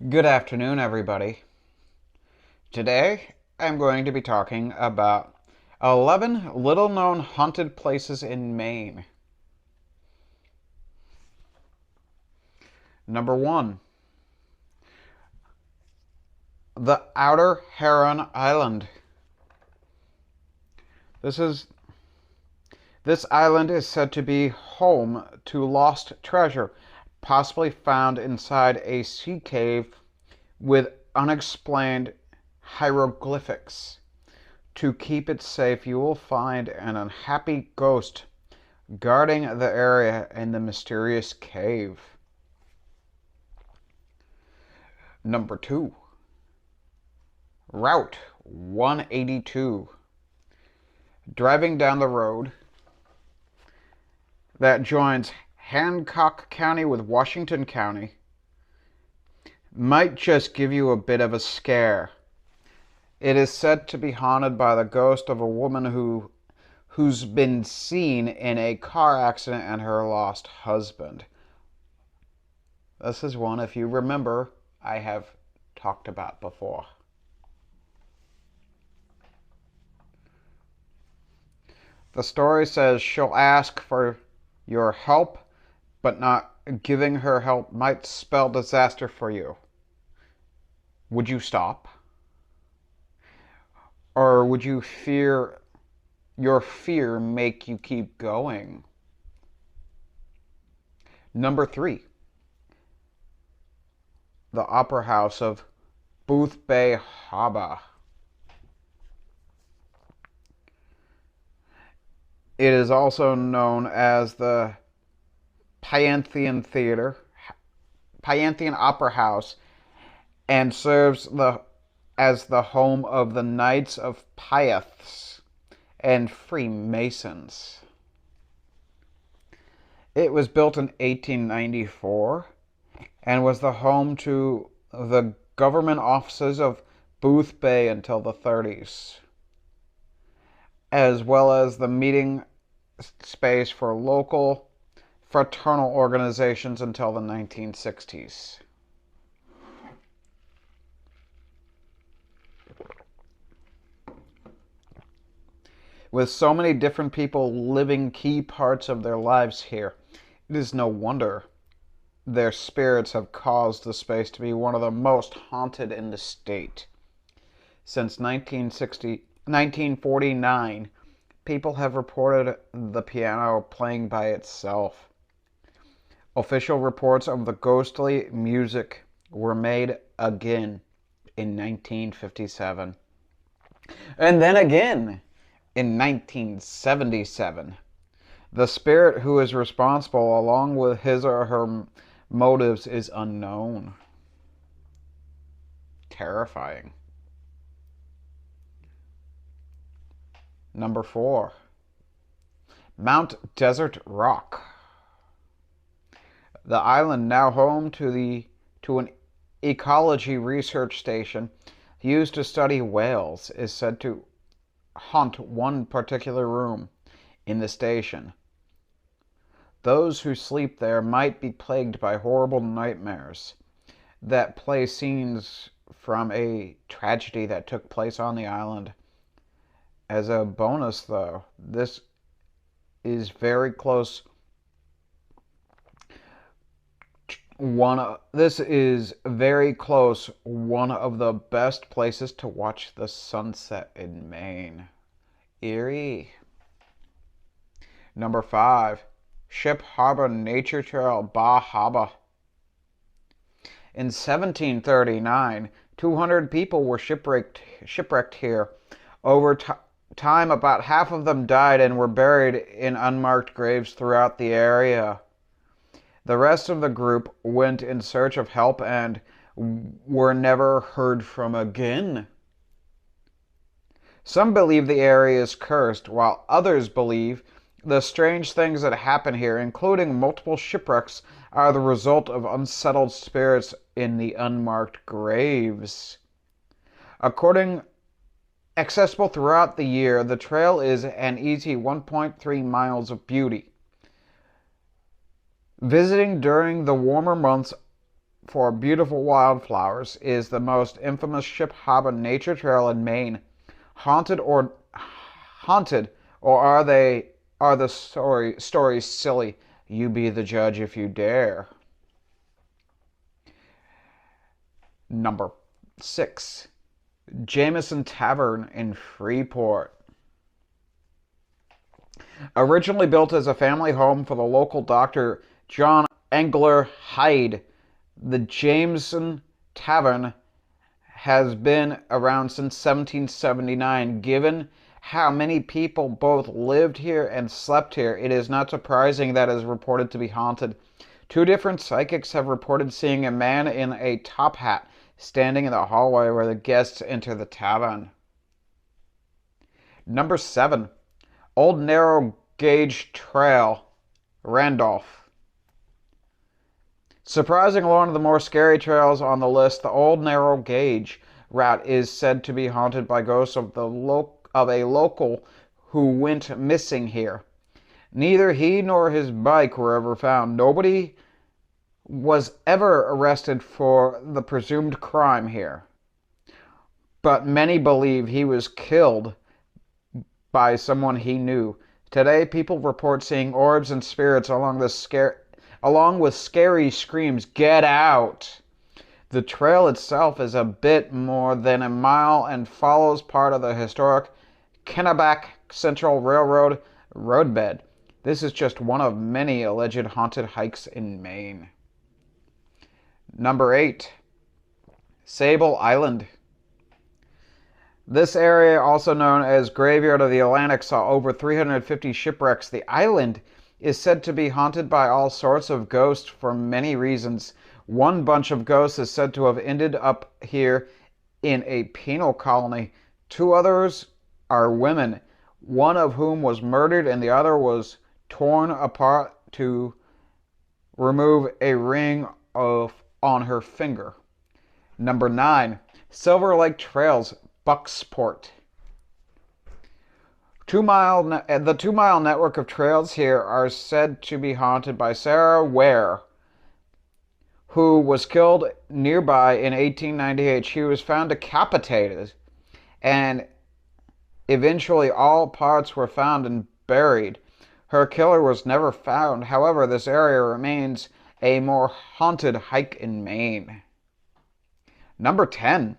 Good afternoon, everybody. Today, I'm going to be talking about 11 little-known haunted places in Maine. Number 1. The Outer Heron Island. This island is said to be home to lost treasure, possibly found inside a sea cave with unexplained hieroglyphics. To keep it safe, you will find an unhappy ghost guarding the area in the mysterious cave. Number 2. Route 182. Driving down the road that joins Hancock County with Washington County might just give you a bit of a scare. It is said to be haunted by the ghost of a woman who's been seen in a car accident and her lost husband. This is one, if you remember, I have talked about before. The story says she'll ask for your help, but not giving her help might spell disaster for you. Would you stop? Or would your fear make you keep going? Number 3. The Opera House of Bajaba. It is also known as the Pantheon Opera House, and serves as the home of the Knights of Pyths and Freemasons. It was built in 1894 and was the home to the government offices of Booth Bay until the 30s, as well as the meeting space for local fraternal organizations until the 1960s. With so many different people living key parts of their lives here, it is no wonder their spirits have caused the space to be one of the most haunted in the state. Since 1949, people have reported the piano playing by itself. Official reports of the ghostly music were made again in 1957. And then again in 1977. The spirit who is responsible, along with his or her motives, is unknown. Terrifying. Number 4. Mount Desert Rock. The island, now home to an ecology research station used to study whales, is said to haunt one particular room in the station. Those who sleep there might be plagued by horrible nightmares that play scenes from a tragedy that took place on the island. As a bonus, though, this is very close. One of the best places to watch the sunset in Maine. Eerie. Number 5. Ship Harbor Nature Trail, Bajaba. In 1739, 200 people were shipwrecked here. Over time, about half of them died and were buried in unmarked graves throughout the area. The rest of the group went in search of help and were never heard from again. Some believe the area is cursed, while others believe the strange things that happen here, including multiple shipwrecks, are the result of unsettled spirits in the unmarked graves. Accessible throughout the year, the trail is an easy 1.3 miles of beauty. Visiting during the warmer months for beautiful wildflowers, is the most infamous Ship Harbor Nature Trail in Maine. Haunted, or are the stories silly? You be the judge if you dare. Number 6. Jameson Tavern in Freeport. Originally built as a family home for the local doctor John Engler Hyde, the Jameson Tavern has been around since 1779. Given how many people both lived here and slept here, it is not surprising that it is reported to be haunted. 2 different psychics have reported seeing a man in a top hat standing in the hallway where the guests enter the tavern. Number 7. Old Narrow Gauge Trail, Randolph. Surprising one of the more scary trails on the list, the Old Narrow Gauge route is said to be haunted by ghosts of a local who went missing here. Neither he nor his bike were ever found. Nobody was ever arrested for the presumed crime here, but many believe he was killed by someone he knew. Today, people report seeing orbs and spirits along with scary screams, "Get out!" The trail itself is a bit more than a mile and follows part of the historic Kennebec Central Railroad roadbed. This is just one of many alleged haunted hikes in Maine. Number 8. Sable Island. This area, also known as Graveyard of the Atlantic, saw over 350 shipwrecks. The island is said to be haunted by all sorts of ghosts for many reasons. One bunch of ghosts is said to have ended up here in a penal colony. 2 others are women, one of whom was murdered and the other was torn apart to remove a ring on her finger. Number 9. Silver Lake Trails, Bucksport. The 2-mile network of trails here are said to be haunted by Sarah Ware, who was killed nearby in 1898. She was found decapitated, and eventually all parts were found and buried. Her killer was never found. However, this area remains a more haunted hike in Maine. Number 10.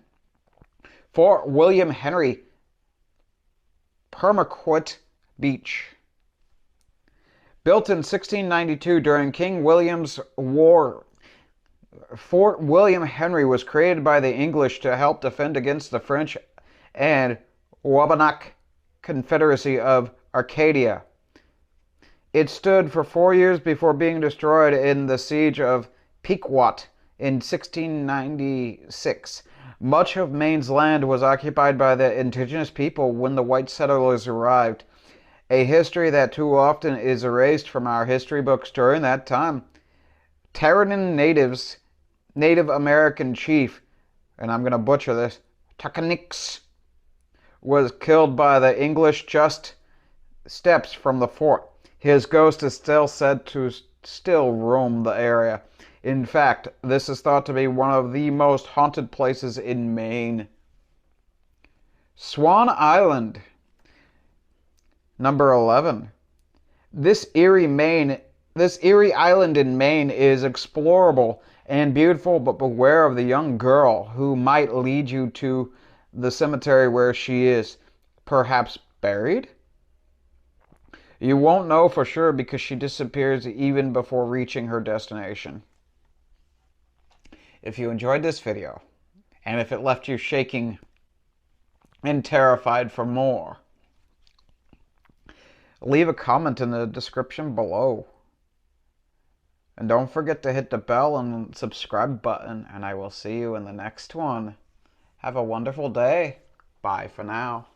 Fort William Henry, Permaquet Beach. Built in 1692 during King William's War, Fort William Henry was created by the English to help defend against the French and Wabanach Confederacy of Arcadia. It stood for 4 years before being destroyed in the Siege of Pequot in 1696. Much of Maine's land was occupied by the indigenous people when the white settlers arrived, a history that too often is erased from our history books during that time. Terran Native American chief, and I'm going to butcher this, Takanix, was killed by the English just steps from the fort. His ghost is still said to still roam the area. In fact, this is thought to be one of the most haunted places in Maine. Swan Island. Number 11. This eerie island in Maine is explorable and beautiful, but beware of the young girl who might lead you to the cemetery where she is, perhaps buried? You won't know for sure because she disappears even before reaching her destination. If you enjoyed this video, and if it left you shaking and terrified for more, leave a comment in the description below. And don't forget to hit the bell and subscribe button, and I will see you in the next one. Have a wonderful day. Bye for now.